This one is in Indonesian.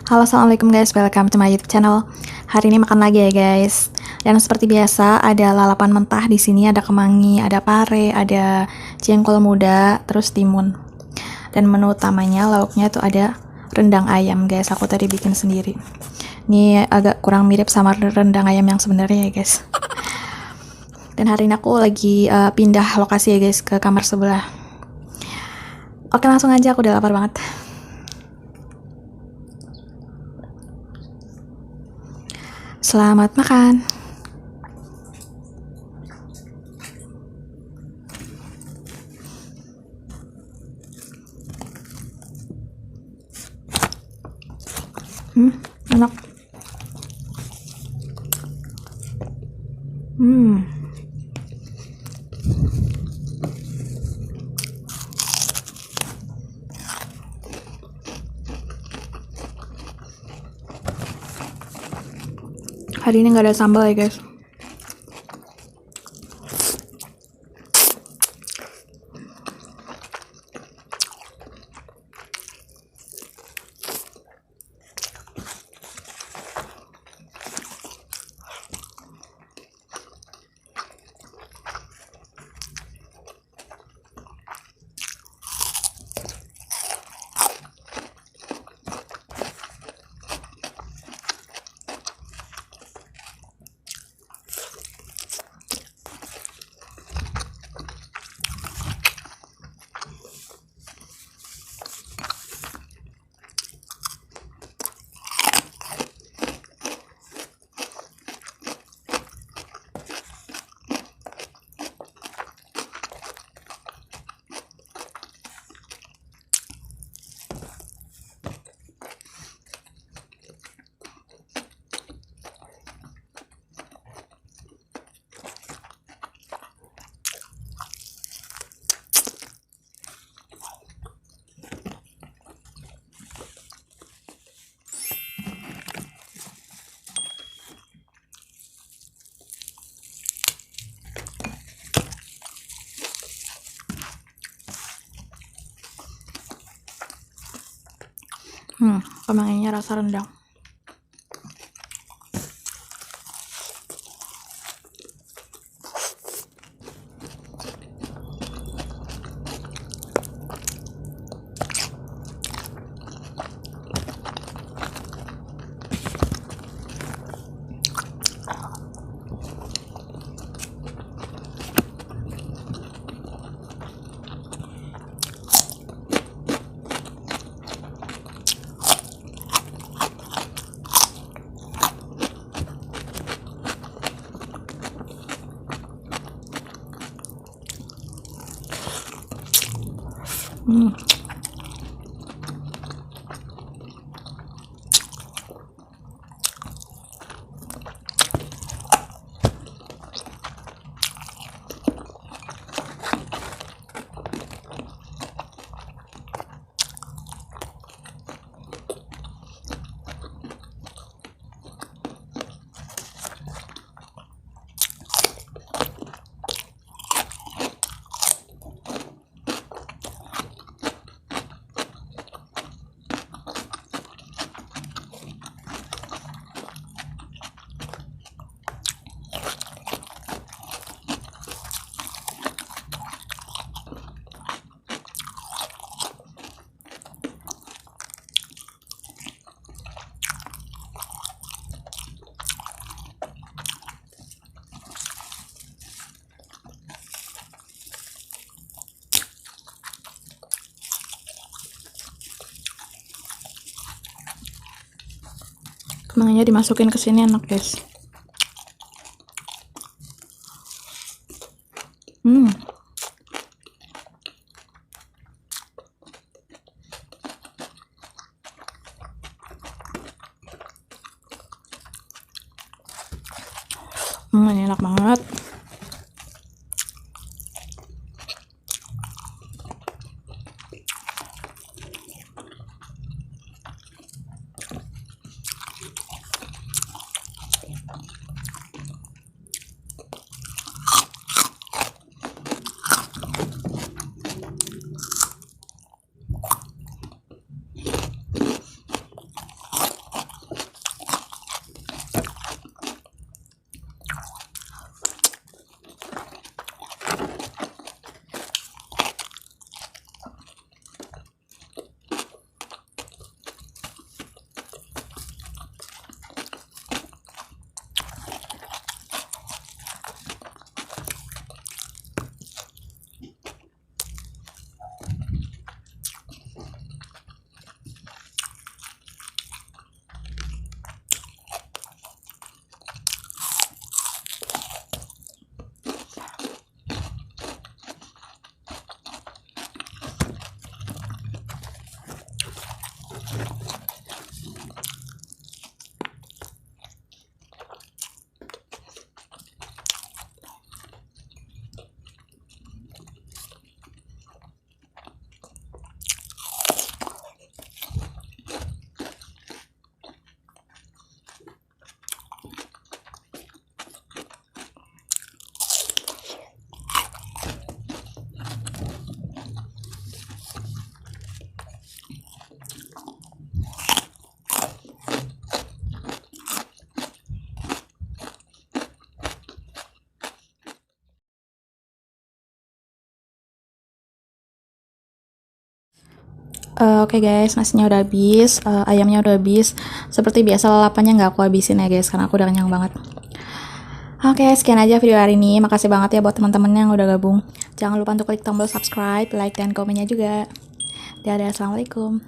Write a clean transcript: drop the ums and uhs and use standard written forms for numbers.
Halo, assalamualaikum guys, welcome to my YouTube channel. Hari ini makan lagi ya guys. Dan seperti biasa ada lalapan mentah di sini, ada kemangi, ada pare, ada jengkol muda, terus timun. Dan menu utamanya lauknya tuh ada rendang ayam guys. Aku tadi bikin sendiri. Ini agak kurang mirip sama rendang ayam yang sebenarnya ya guys. Dan hari ini aku lagi pindah lokasi ya guys ke kamar sebelah. Oke, langsung aja, aku udah lapar banget. Selamat makan. Enak. Hari ini nggak ada sambal ya guys. Kemanginya rasa rendang. Kemanginya dimasukin ke sini enak guys. Ini enak banget. Oke guys, nasinya udah habis, ayamnya udah habis. Seperti biasa lalapannya nggak aku habisin ya guys, karena aku udah kenyang banget. Oke, sekian aja video hari ini. Makasih banget ya buat teman-teman yang udah gabung. Jangan lupa untuk klik tombol subscribe, like, dan komennya juga. Dadah, assalamualaikum.